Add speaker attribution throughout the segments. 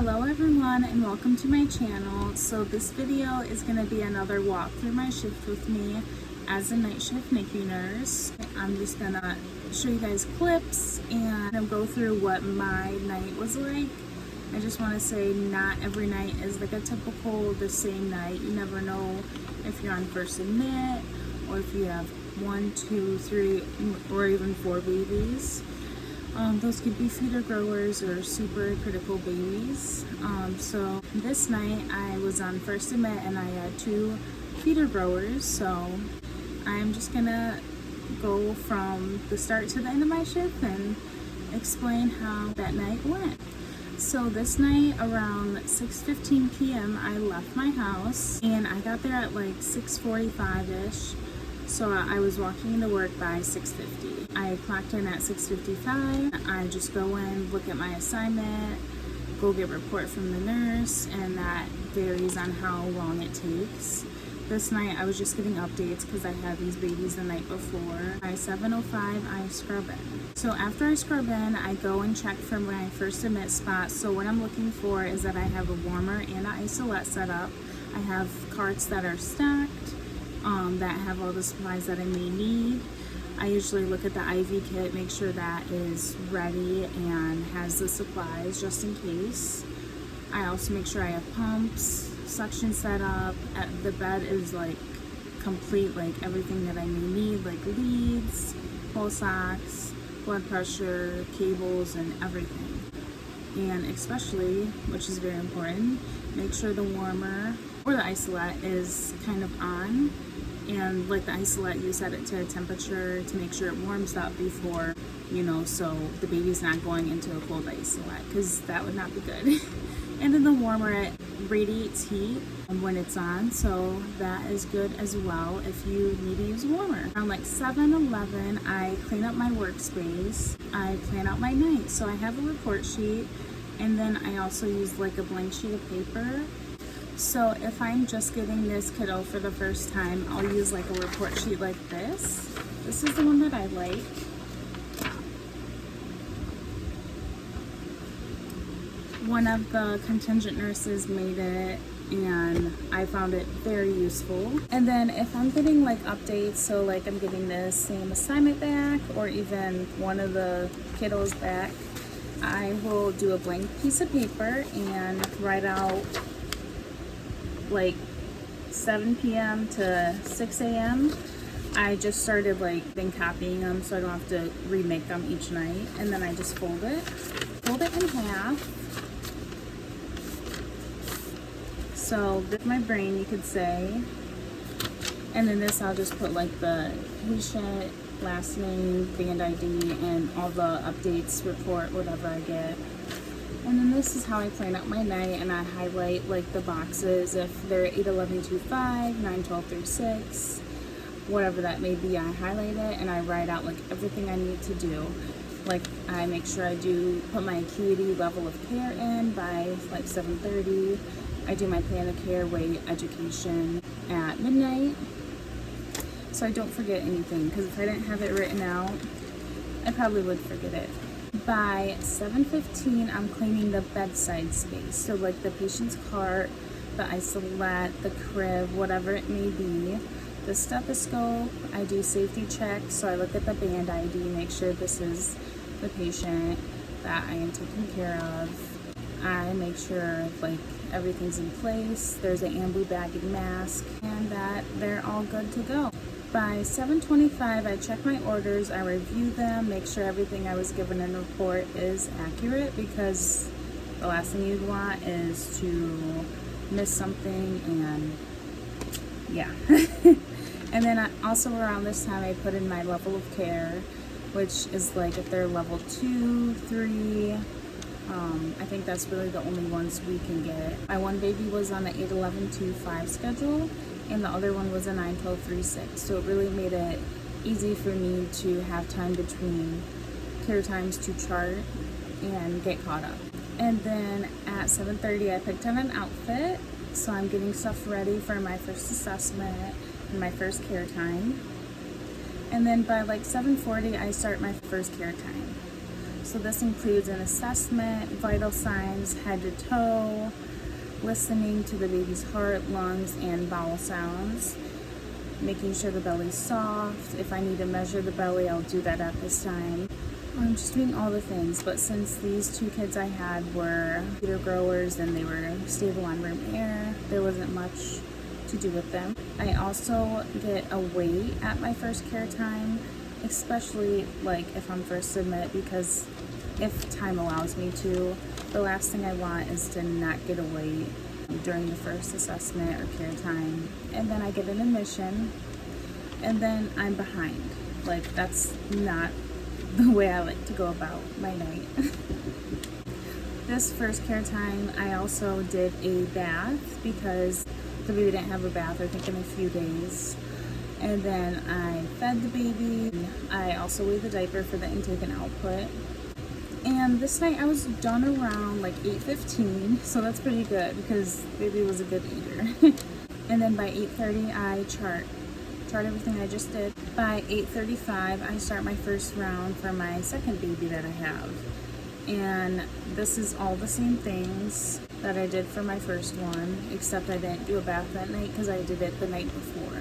Speaker 1: Hello everyone and welcome to my channel. So this video is going to be another walk through my shift with me as a night shift NICU nurse. I'm just going to show you guys clips and go through what my night was like. I just want to say not every night is like a typical the same night. You never know if you're on first admit or if you have 1, 2, 3 or even 4 babies. Those could be feeder growers or super critical babies. So this night I was on first admit and I had 2 feeder growers. So I'm just gonna go from the start to the end of my shift and explain how that night went. So this night around 6:15 p.m. I left my house and I got there at like 6:45ish. So I was walking into work by 6:50. I clocked in at 6:55. I just go in, look at my assignment, go get a report from the nurse, and that varies on how long it takes. This night I was just getting updates because I had these babies the night before. By 7:05 I scrub in. So after I scrub in, I go and check for my first admit spot. So what I'm looking for is that I have a warmer and an isolette set up. I have carts that are stacked. That have all the supplies that I may need. I usually look at the IV kit, make sure that is ready and has the supplies just in case. I also make sure I have pumps, suction set up. The bed is like complete, like everything that I may need, like leads, pulse socks, blood pressure, cables, and everything. And especially, which is very important, make sure the warmer or the isolette is kind of on. And like the isolette, you set it to a temperature to make sure it warms up before, so the baby's not going into a cold isolette, because that would not be good. And then the warmer, it radiates heat when it's on, so that is good as well if you need to use a warmer. Around like 7:11, I clean up my workspace. I plan out my night. So I have a report sheet, and then I also use like a blank sheet of paper. So if I'm just getting this kiddo for the first time, I'll use like a report sheet like this. This is the one that I like. One of the contingent nurses made it and I found it very useful. And then if I'm getting like updates, so like I'm getting the same assignment back or even one of the kiddos back, I will do a blank piece of paper and write out like 7 p.m. to 6 a.m. I just started like then copying them so I don't have to remake them each night, and then I just fold it in half. So this is my brain, you could say, and then this I'll just put like the patient, last name, band ID, and all the updates, report, whatever I get. And then this is how I plan out my night, and I highlight like the boxes if they're 8:11:25, 9:12:36, whatever that may be. I highlight it and I write out like everything I need to do. Like I make sure I do put my acuity level of care in by like 7:30. I do my plan of care, weight, education at midnight, so I don't forget anything, because if I didn't have it written out, I probably would forget it. By 7:15, I'm cleaning the bedside space. So like the patient's cart, the isolette, the crib, whatever it may be. The stethoscope, I do safety checks. So I look at the band ID, make sure this is the patient that I am taking care of. I make sure like everything's in place. There's an ambu bagging mask and that they're all good to go. By 7:25, I check my orders, I review them, make sure everything I was given in the report is accurate, because the last thing you'd want is to miss something, and yeah. And then also around this time, I put in my level of care, which is like if they're level 2, 3, I think that's really the only ones we can get. My one baby was on the 8:11:25 schedule, and the other one was a 9:12:36. So it really made it easy for me to have time between care times to chart and get caught up. And then at 7:30, I picked out an outfit. So I'm getting stuff ready for my first assessment and my first care time. And then by like 7:40, I start my first care time. So this includes an assessment, vital signs, head to toe, listening to the baby's heart, lungs, and bowel sounds, making sure the belly's soft. If I need to measure the belly, I'll do that at this time. I'm just doing all the things, but since these two kids I had were feeder growers and they were stable on room air, there wasn't much to do with them. I also get a weight at my first care time, especially like if I'm first admit, because if time allows me to, the last thing I want is to not get a weight during the first assessment or care time. And then I get an admission, and then I'm behind. Like, that's not the way I like to go about my night. This first care time, I also did a bath because the baby didn't have a bath, I think, in a few days. And then I fed the baby. I also weighed the diaper for the intake and output. And this night I was done around like 8:15, so that's pretty good because baby was a good eater. And then by 8:30 I chart everything I just did. By 8:35 I start my first round for my second baby that I have. And this is all the same things that I did for my first one, except I didn't do a bath that night because I did it the night before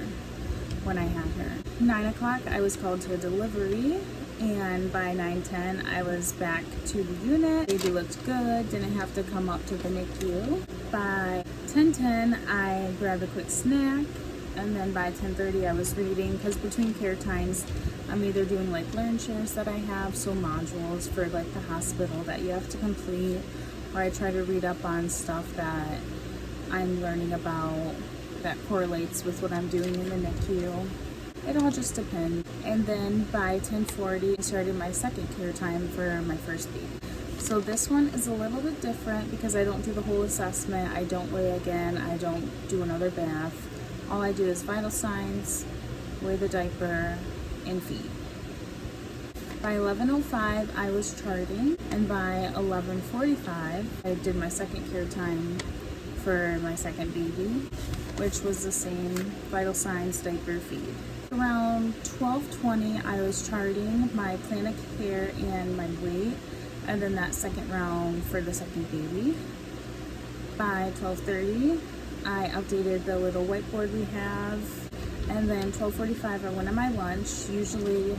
Speaker 1: when I had her. 9 o'clock I was called to a delivery, and by 9:10 I was back to the unit. Baby looked good, didn't have to come up to the NICU. By 10:10 I grabbed a quick snack, and then by 10:30 I was reading, because between care times I'm either doing like learn shares that I have, so modules for like the hospital that you have to complete, or I try to read up on stuff that I'm learning about that correlates with what I'm doing in the NICU. It all just depends. And then by 10:40 I started my second care time for my first baby. So this one is a little bit different because I don't do the whole assessment, I don't weigh again, I don't do another bath. All I do is vital signs, weigh the diaper, and feed. By 11:05 I was charting, and by 11:45 I did my second care time for my second baby, which was the same vital signs, diaper, feed. Around 12:20 I was charting my plan of care and my weight, and then that second round for the second baby. By 12:30 I updated the little whiteboard we have, and then 12:45 I went on my lunch. Usually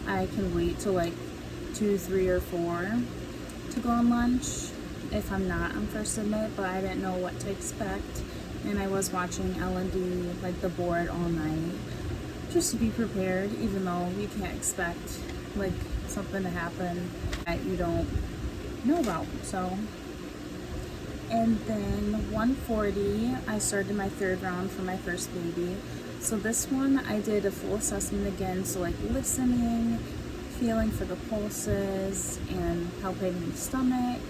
Speaker 1: I can wait till like 2, 3, or 4 to go on lunch if I'm not on first admit, but I didn't know what to expect, and I was watching L&D, like the board, all night just to be prepared, even though you can't expect like something to happen that you don't know about. So, and then 1:40 I started my third round for my first baby. So this one I did a full assessment again, so like listening, feeling for the pulses, and palpating the stomach.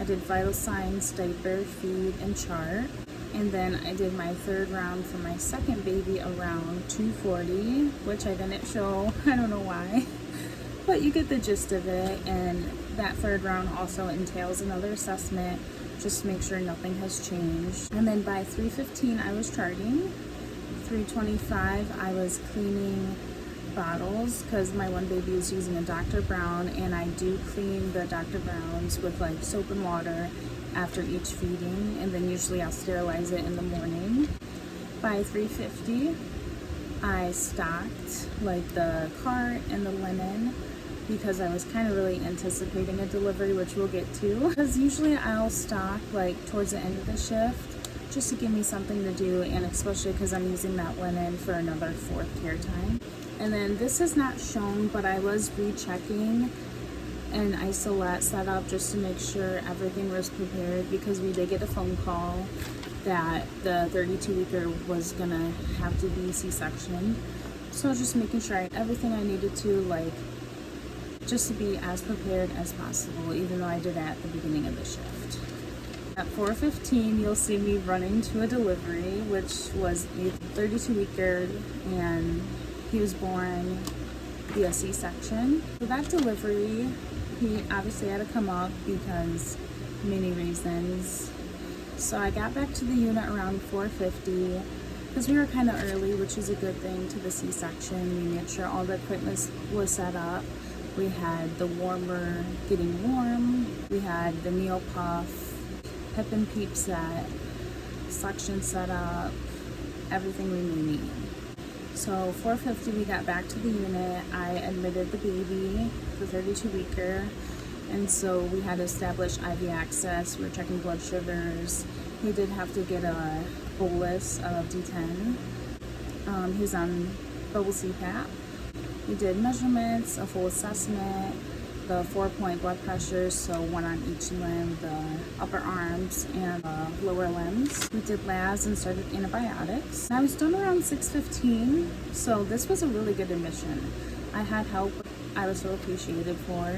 Speaker 1: I did vital signs, diaper, feed, and chart. And then I did my third round for my second baby around 2:40, which I didn't show, I don't know why, but you get the gist of it. And that third round also entails another assessment, just to make sure nothing has changed. And then by 3:15 I was charting. 3:25 I was cleaning bottles because my one baby is using a Dr. Brown, and I do clean the Dr. Browns with like soap and water after each feeding, and then usually I'll sterilize it in the morning. By 3:50 I stocked like the cart and the linen because I was kind of really anticipating a delivery, which we'll get to, because usually I'll stock like towards the end of the shift just to give me something to do, and especially because I'm using that linen for another fourth care time. And then this is not shown, but I was rechecking an isolate setup just to make sure everything was prepared, because we did get a phone call that the 32-weeker was gonna have to be C-sectioned. So just making sure I had everything I needed to, like, just to be as prepared as possible, even though I did that at the beginning of the shift. At 4:15, you'll see me running to a delivery, which was a 32-weeker, and he was born via C-section. For that delivery, he obviously had to come up because many reasons. So I got back to the unit around 4:50 because we were kind of early, which is a good thing, to the C-section. We made sure all the equipment was set up. We had the warmer getting warm. We had the meal puff, pep and peep set, suction setup, everything we need. So 4:50 we got back to the unit. I admitted the baby, the 32-weeker, and so we had to establish IV access. We were checking blood sugars. He did have to get a bolus of D10. He was on bubble CPAP. We did measurements, a full assessment, the 4-point blood pressure, so one on each limb, the upper arms and the lower limbs. We did labs and started antibiotics. I was done around 6:15, so this was a really good admission. I had help I was so appreciated for.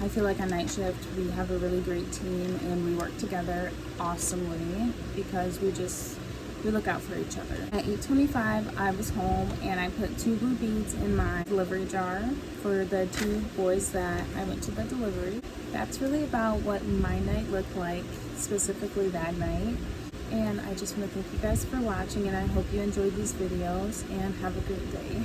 Speaker 1: I feel like on night shift we have a really great team and we work together awesomely because we look out for each other. At 8:25, I was home and I put 2 blue beads in my delivery jar for the 2 boys that I went to the delivery. That's really about what my night looked like, specifically that night. And I just want to thank you guys for watching, and I hope you enjoyed these videos and have a great day.